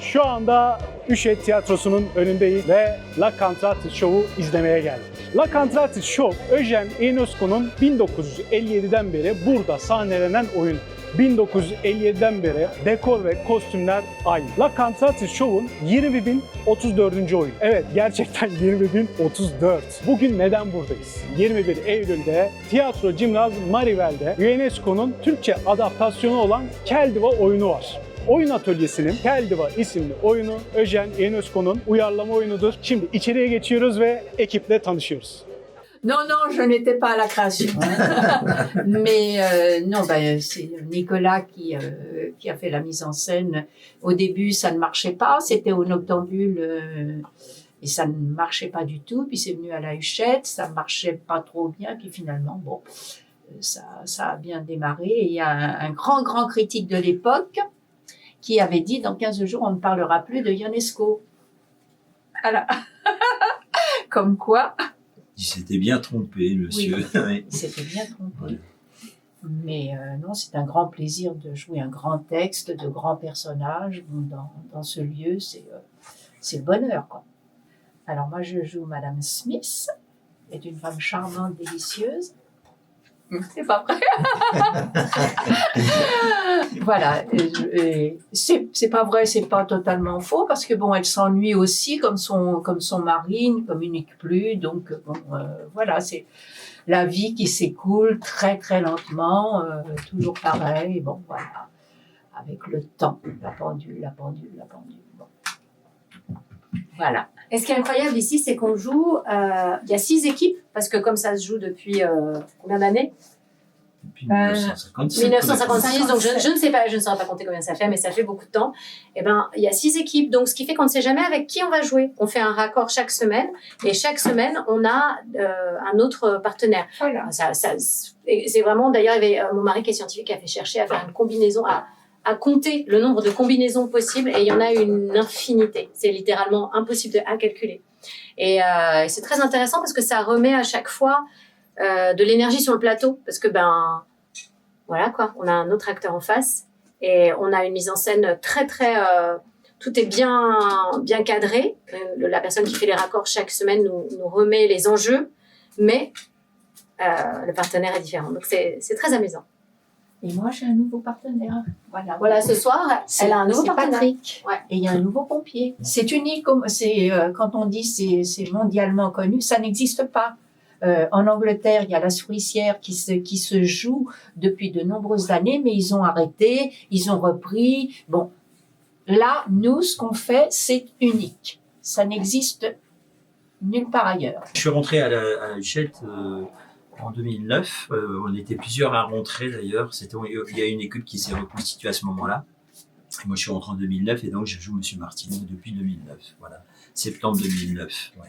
Şu anda Üşet Tiyatrosu'nun önündeyiz ve La Cantate Show'u izlemeye geldik. La Cantate Show, Eugène Ionesco'nun 1957'den beri burada sahnelenen oyun. 1957'den beri dekor ve kostümler aynı. La Cantate Show'un 20.034. oyun. Evet, gerçekten 20.034. Bugün neden buradayız? 21 Eylül'de Tiyatro Cimnaz Marivel'de Ionesco'nun Türkçe adaptasyonu olan Keldiva oyunu var. Oyun Atölyesi'nin Keldiva isimli oyunu Eugène Ionesco'nun uyarlama oyunudur. Şimdi içeriye geçiyoruz ve ekiple tanışıyoruz. Non, non, je n'étais pas à la création. Mais non, c'est Nicolas qui a fait la mise en scène. Au début, ça ne marchait pas. C'était au Noctambule et ça ne marchait pas du tout. Puis c'est venu à la Huchette, ça ne marchait pas trop bien. Puis finalement, bon, ça a bien démarré. Et il y a un grand critique de l'époque qui avait dit, dans 15 jours, on ne parlera plus de Ionesco. Voilà. Comme quoi... Il s'était bien trompé, monsieur. Oui, il s'était bien trompé. Ouais. Mais non, c'est un grand plaisir de jouer un grand texte, de grands personnages dans ce lieu. C'est le bonheur, quoi. Alors moi, je joue Madame Smith, qui est une femme charmante, délicieuse. C'est pas vrai. Voilà. C'est pas vrai, c'est pas totalement faux, parce que bon, elle s'ennuie aussi, comme son mari, ne communique plus. Donc bon, voilà, c'est la vie qui s'écoule très très lentement, toujours pareil. Bon, voilà, avec le temps, la pendule. Bon. Voilà. Et ce qui est incroyable ici, c'est qu'on joue, il y a 6 équipes, parce que comme ça se joue depuis combien d'années? Depuis 1956. 1956, donc je ne sais pas, je ne saurais pas compter combien ça fait, mais ça fait beaucoup de temps. Et ben, il y a 6 équipes, donc ce qui fait qu'on ne sait jamais avec qui on va jouer. On fait un raccord chaque semaine, et chaque semaine, on a un autre partenaire. Voilà. C'est vraiment, d'ailleurs, il y avait mon mari qui est scientifique, qui a fait chercher à faire une combinaison, à compter le nombre de combinaisons possibles, et il y en a une infinité. C'est littéralement impossible à calculer. Et c'est très intéressant parce que ça remet à chaque fois de l'énergie sur le plateau, parce que ben voilà quoi, on a un autre acteur en face et on a une mise en scène très très tout est bien cadré. La personne qui fait les raccords chaque semaine nous remet les enjeux, mais le partenaire est différent, donc c'est très amusant. Et moi, j'ai un nouveau partenaire. Voilà, ce soir, elle a un nouveau partenaire. Patrick. Ouais. Et il y a un nouveau pompier. C'est unique, quand on dit c'est mondialement connu, ça n'existe pas. En Angleterre, il y a la souricière qui se joue depuis de nombreuses années, mais ils ont arrêté, ils ont repris. Bon, là, nous, ce qu'on fait, c'est unique. Ça n'existe nulle part ailleurs. Je suis rentré à la Huchette en 2009. On était plusieurs à rentrer d'ailleurs. Il y a une équipe qui s'est reconstituée à ce moment-là. Et moi, je suis rentré en 2009 et donc je joue Monsieur Martineau depuis 2009. Voilà, septembre 2009. Ouais.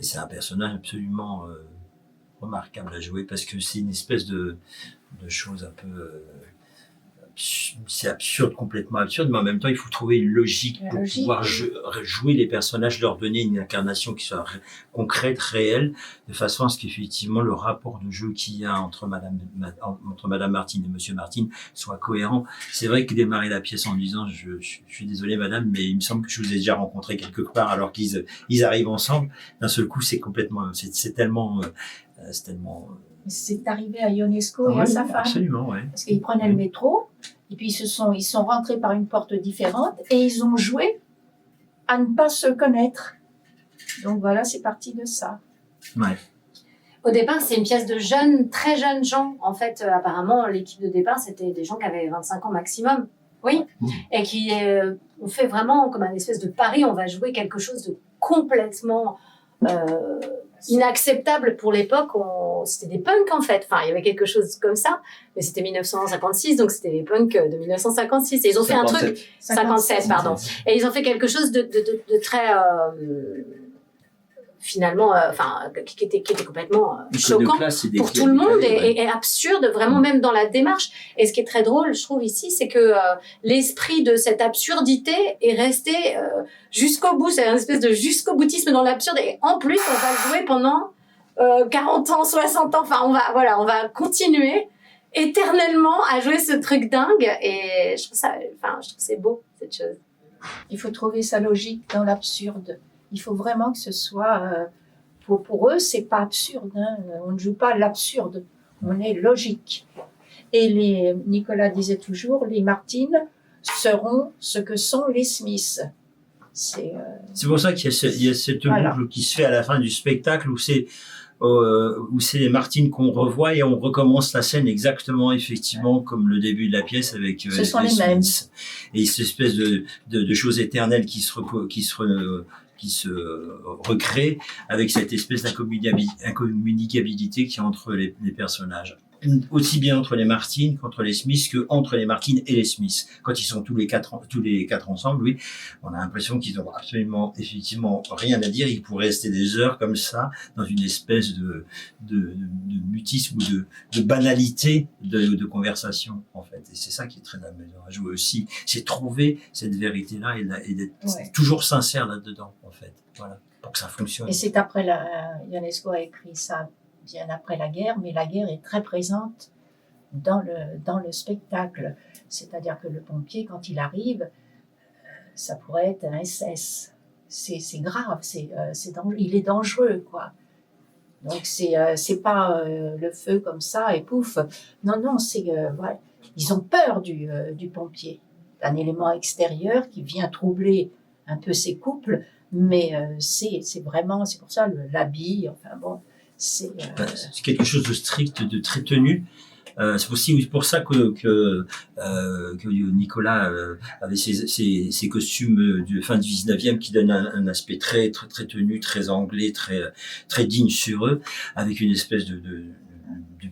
Et c'est un personnage absolument remarquable à jouer parce que c'est une espèce de chose un peu... c'est absurde, complètement absurde, mais en même temps, il faut trouver une logique pour pouvoir jouer les personnages, leur donner une incarnation qui soit concrète, réelle, de façon à ce qu'effectivement le rapport de jeu qu'il y a entre Madame Martine et Monsieur Martine soit cohérent. C'est vrai que démarrer la pièce en disant je suis désolé madame, mais il me semble que je vous ai déjà rencontré quelque part alors qu'ils arrivent ensemble, d'un seul coup c'est tellement c'est arrivé à Ionesco et à sa femme. Absolument, ouais. Parce qu'ils prenaient le métro, et puis ils sont rentrés par une porte différente, et ils ont joué à ne pas se connaître. Donc voilà, c'est parti de ça. Ouais. Au départ, c'est une pièce de jeunes, très jeunes gens. En fait, apparemment, l'équipe de départ, c'était des gens qui avaient 25 ans maximum. Oui. Et qui ont fait vraiment comme un espèce de pari. On va jouer quelque chose de complètement inacceptable pour l'époque. C'était des punks, en fait. Enfin, il y avait quelque chose comme ça. Mais c'était 1956, donc c'était les punks de 1956. Et ils ont 57. Fait un truc... 57, pardon. Et ils ont fait quelque chose de très... finalement, qui était complètement choquant pour tout le monde et absurde, vraiment même dans la démarche. Et ce qui est très drôle, je trouve ici, c'est que l'esprit de cette absurdité est resté jusqu'au bout. C'est une espèce de jusqu'au boutisme dans l'absurde. Et en plus, on va le jouer pendant 40 ans, 60 ans. Enfin, on va continuer éternellement à jouer ce truc dingue. Et je trouve c'est beau, cette chose. Il faut trouver sa logique dans l'absurde. Il faut vraiment que ce soit... pour eux, c'est pas absurde. Hein. On ne joue pas l'absurde. On est logique. Et Nicolas disait toujours, les Martine seront ce que sont les Smiths. C'est pour ça qu'il y a cette boucle qui se fait à la fin du spectacle où c'est les Martine qu'on revoit et on recommence la scène exactement, effectivement, comme le début de la pièce avec ce sont les mêmes. Et cette espèce de choses éternelles qui se recrée avec cette espèce d'incommunicabilité qui est entre les personnages. Aussi bien entre les Martine qu'entre les Smiths, que entre les Martine et les Smiths. Quand ils sont tous les quatre ensemble, oui, on a l'impression qu'ils ont absolument, effectivement, rien à dire. Ils pourraient rester des heures comme ça, dans une espèce de mutisme ou de banalité de conversation, en fait. Et c'est ça qui est très amusant à jouer aussi. C'est trouver cette vérité-là et d'être toujours sincère là-dedans, en fait. Voilà. Pour que ça fonctionne. Et c'est après Ionesco a écrit ça bien après la guerre, mais la guerre est très présente dans le spectacle. C'est-à-dire que le pompier, quand il arrive, ça pourrait être un SS. C'est grave, il est dangereux, quoi. Donc c'est pas le feu comme ça et pouf. Non, voilà. Ils ont peur du pompier, d'un élément extérieur qui vient troubler un peu ces couples, mais c'est vraiment, c'est pour ça l'habit, enfin bon. C'est quelque chose de strict, de très tenu. C'est aussi pour ça que Nicolas avait ces costumes de fin du 19e qui donnent un aspect très tenu, très anglais, très digne sur eux, avec une espèce de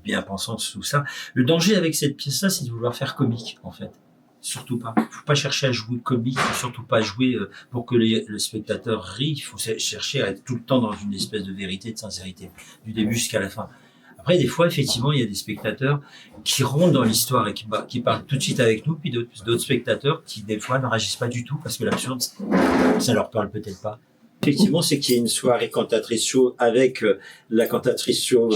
bien-pensance, tout ça. Le danger avec cette pièce-là, c'est de vouloir faire comique, en fait. Surtout pas. Il faut pas chercher à jouer comique, surtout pas jouer pour que le spectateur rit. Il faut chercher à être tout le temps dans une espèce de vérité, de sincérité, du début jusqu'à la fin. Après, des fois, effectivement, il y a des spectateurs qui rentrent dans l'histoire et qui parlent tout de suite avec nous, puis d'autres spectateurs qui, des fois, ne réagissent pas du tout parce que l'absurde, ça leur parle peut-être pas. Effectivement, c'est qu'il y a une soirée cantatrice show avec la cantatrice show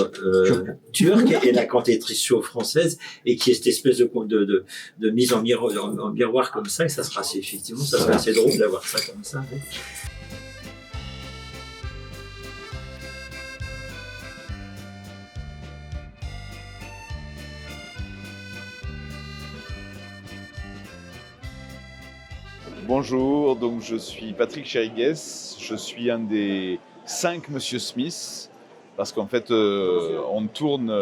turque et la cantatrice show française, et qui est cette espèce de mise en miroir comme ça, et ça sera assez drôle d'avoir ça comme ça. Bonjour, donc je suis Patrick Chérigues, je suis un des 5 Monsieur Smith, parce qu'en fait on tourne,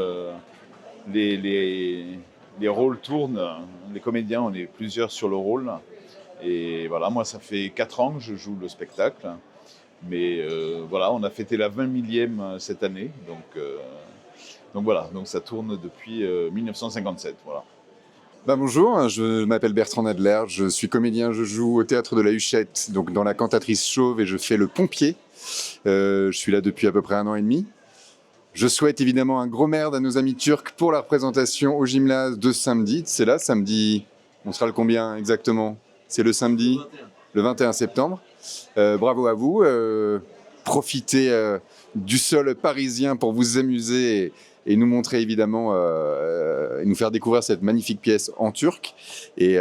les rôles tournent, les comédiens, on est plusieurs sur le rôle, et voilà, moi ça fait 4 ans que je joue le spectacle, mais voilà, on a fêté la 20 millième cette année, donc voilà, donc ça tourne depuis 1957, voilà. Bonjour, je m'appelle Bertrand Nadler, je suis comédien, je joue au Théâtre de la Huchette, donc dans La Cantatrice Chauve, et je fais le pompier. Je suis là depuis à peu près 1 an et demi. Je souhaite évidemment un gros merde à nos amis turcs pour la représentation au Gymnase de samedi. C'est là, samedi, on sera le combien exactement? C'est le samedi, le 21 septembre. Bravo à vous, profitez du sol parisien pour vous amuser et nous montrer évidemment et nous faire découvrir cette magnifique pièce en turc. Et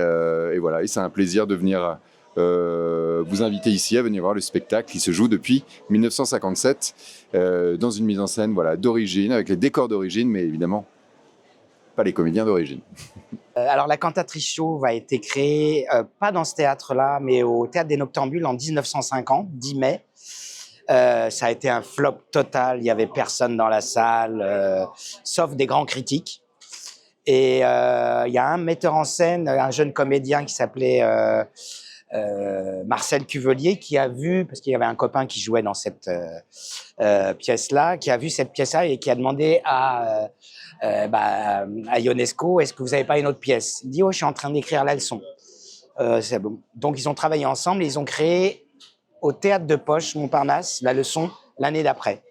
voilà, et c'est un plaisir de venir vous inviter ici à venir voir le spectacle qui se joue depuis 1957 dans une mise en scène d'origine, avec les décors d'origine, mais évidemment pas les comédiens d'origine. Alors la cantatrice chauve a été créée, pas dans ce théâtre-là, mais au Théâtre des Noctambules en 1950, 10 mai. Ça a été un flop total, il n'y avait personne dans la salle, sauf des grands critiques. Et il y a un metteur en scène, un jeune comédien qui s'appelait Marcel Cuvelier, qui a vu, parce qu'il y avait un copain qui jouait dans cette pièce-là, qui a vu cette pièce-là et qui a demandé à Ionesco, est-ce que vous n'avez pas une autre pièce? Il dit, oh, je suis en train d'écrire la leçon. C'est bon. Donc ils ont travaillé ensemble et ils ont créé au Théâtre de Poche, Montparnasse, la leçon l'année d'après,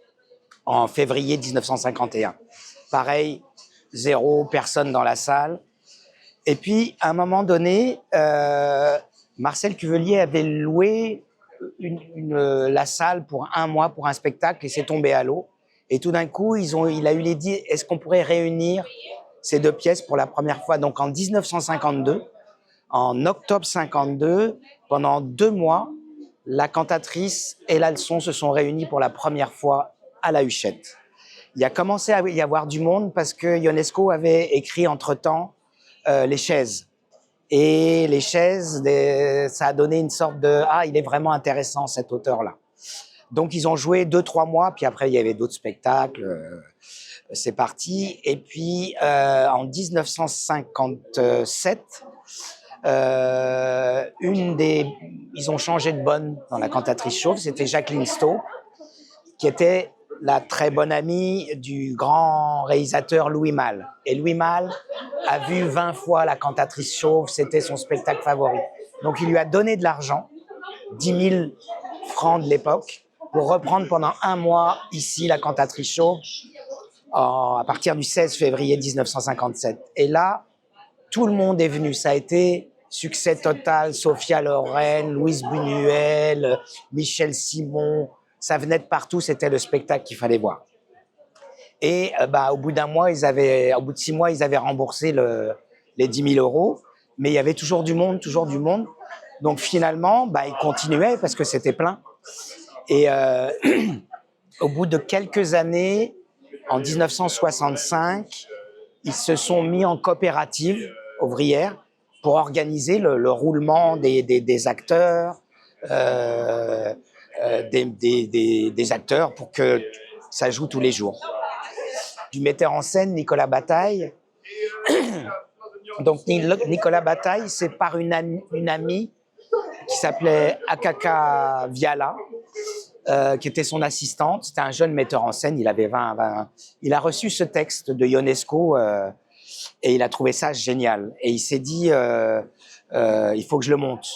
en février 1951. Pareil, 0 personne dans la salle. Et puis, à un moment donné, Marcel Cuvelier avait loué la salle pour 1 mois pour un spectacle et c'est tombé à l'eau. Et tout d'un coup, il a eu l'idée, est-ce qu'on pourrait réunir ces 2 pièces pour la première fois? Donc en 1952, en octobre 52, Pendant 2 mois, la cantatrice et la leçon se sont réunis pour la première fois à la Huchette. Il a commencé à y avoir du monde parce que Ionesco avait écrit entre-temps les chaises. Et les chaises, ça a donné une sorte de « Ah, il est vraiment intéressant cet auteur-là ». Donc ils ont joué 2-3 mois, puis après il y avait d'autres spectacles, c'est parti. Et puis en 1957, ils ont changé de bonne dans la cantatrice chauve, c'était Jacqueline Stowe, qui était la très bonne amie du grand réalisateur Louis Malle. Et Louis Malle a vu 20 fois la cantatrice chauve, c'était son spectacle favori. Donc il lui a donné de l'argent, 10 000 francs de l'époque, pour reprendre pendant 1 mois ici la cantatrice chauve à partir du 16 février 1957. Et là, tout le monde est venu. Ça a été succès total. Sophia Loren, Louise Buñuel, Michel Simon. Ça venait de partout. C'était le spectacle qu'il fallait voir. Et au bout d'1 mois, au bout de 6 mois, ils avaient remboursé les 10 000 euros. Mais il y avait toujours du monde, toujours du monde. Donc finalement, ils continuaient parce que c'était plein. Et au bout de quelques années, en 1965, ils se sont mis en coopérative ouvrière pour organiser le roulement des acteurs, des acteurs pour que ça joue tous les jours. Du metteur en scène Nicolas Bataille. Donc Nicolas Bataille, c'est par une amie qui s'appelait Akaka Viala, qui était son assistante. C'était un jeune metteur en scène, il avait 20. Il a reçu ce texte de Ionesco et il a trouvé ça génial. Et il s'est dit, il faut que je le monte.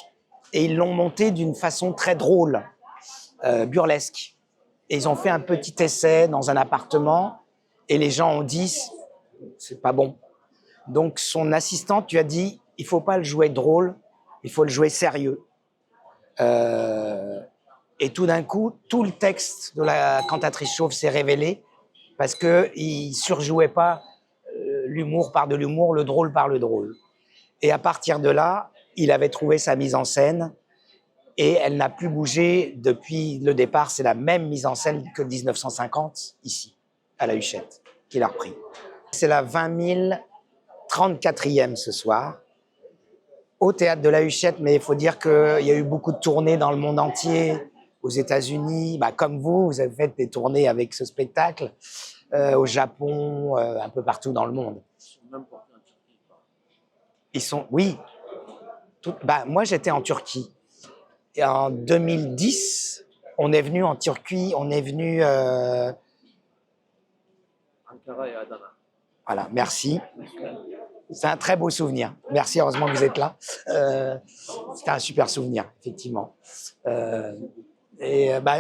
Et ils l'ont monté d'une façon très drôle, burlesque. Et ils ont fait un petit essai dans un appartement et les gens ont dit, c'est pas bon. Donc son assistante lui a dit, il faut pas le jouer drôle, il faut le jouer sérieux. Et tout d'un coup, tout le texte de la cantatrice chauve s'est révélé parce qu'il ne surjouait pas l'humour par de l'humour, le drôle par le drôle. Et à partir de là, il avait trouvé sa mise en scène et elle n'a plus bougé depuis le départ. C'est la même mise en scène que 1950, ici, à la Huchette, qu'il a repris. C'est la 20 034e ce soir, au Théâtre de la Huchette, mais il faut dire qu'il y a eu beaucoup de tournées dans le monde entier, aux États-Unis, comme vous avez fait des tournées avec ce spectacle, au Japon, un peu partout dans le monde. Ils sont, oui. Moi, j'étais en Turquie. Et en 2010, on est venu en Turquie, on est venu... Ankara et Adana. Voilà, merci. C'est un très beau souvenir. Merci, heureusement que vous êtes là. C'était un super souvenir, effectivement.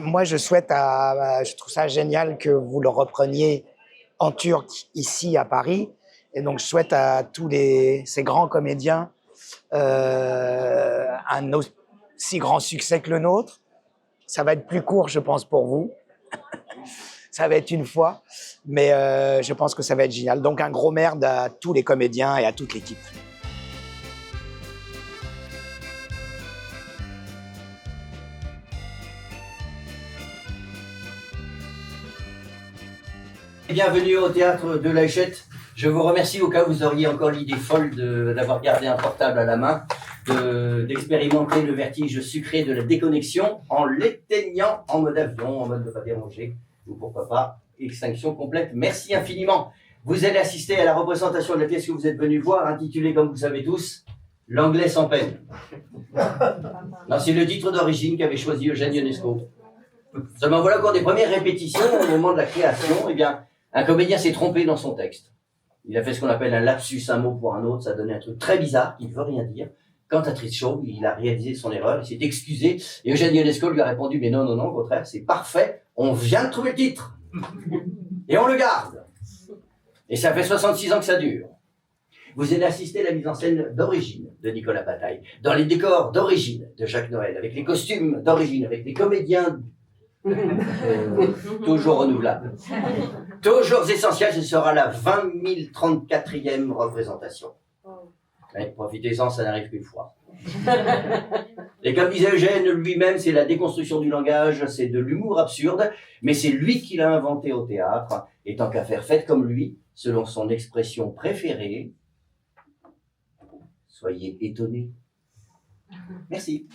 Moi, je souhaite, je trouve ça génial que vous le repreniez en turc ici à Paris. Et donc, je souhaite à tous ces grands comédiens un aussi grand succès que le nôtre. Ça va être plus court, je pense, pour vous. Ça va être une fois, mais je pense que ça va être génial. Donc, un gros merde à tous les comédiens et à toute l'équipe. Bienvenue au Théâtre de la Huchette. Je vous remercie au cas où vous auriez encore l'idée folle d'avoir gardé un portable à la main, d'expérimenter le vertige sucré de la déconnexion en l'éteignant en mode avion, en mode ne pas déranger, ou pourquoi pas, extinction complète. Merci infiniment. Vous allez assister à la représentation de la pièce que vous êtes venu voir, intitulée, comme vous savez tous, L'anglais sans peine. Non, c'est le titre d'origine qu'avait choisi Eugène Ionesco. Seulement voilà qu'au des premières répétitions, au moment de la création, un comédien s'est trompé dans son texte. Il a fait ce qu'on appelle un lapsus, un mot pour un autre, ça donnait un truc très bizarre qui ne veut rien dire. Cantatrice chauve, il a réalisé son erreur, il s'est excusé, et Eugène Ionesco lui a répondu, mais non, au contraire, c'est parfait, on vient de trouver le titre. Et on le garde. Et ça fait 66 ans que ça dure. Vous allez assister à la mise en scène d'origine de Nicolas Bataille, dans les décors d'origine de Jacques Noël, avec les costumes d'origine, avec les comédiens toujours renouvelables. Toujours essentiel, ce sera la 20 034e représentation. Ouais, profitez-en, ça n'arrive qu'une fois. Et comme disait Eugène lui-même, c'est la déconstruction du langage, c'est de l'humour absurde, mais c'est lui qui l'a inventé au théâtre. Et tant qu'à faire, faites comme lui, selon son expression préférée. Soyez étonnés. Merci.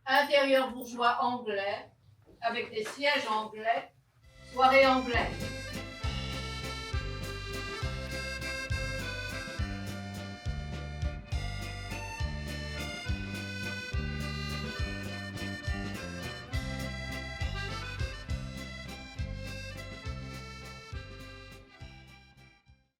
Intérieur bourgeois anglais, avec des sièges anglais, soirée anglaise.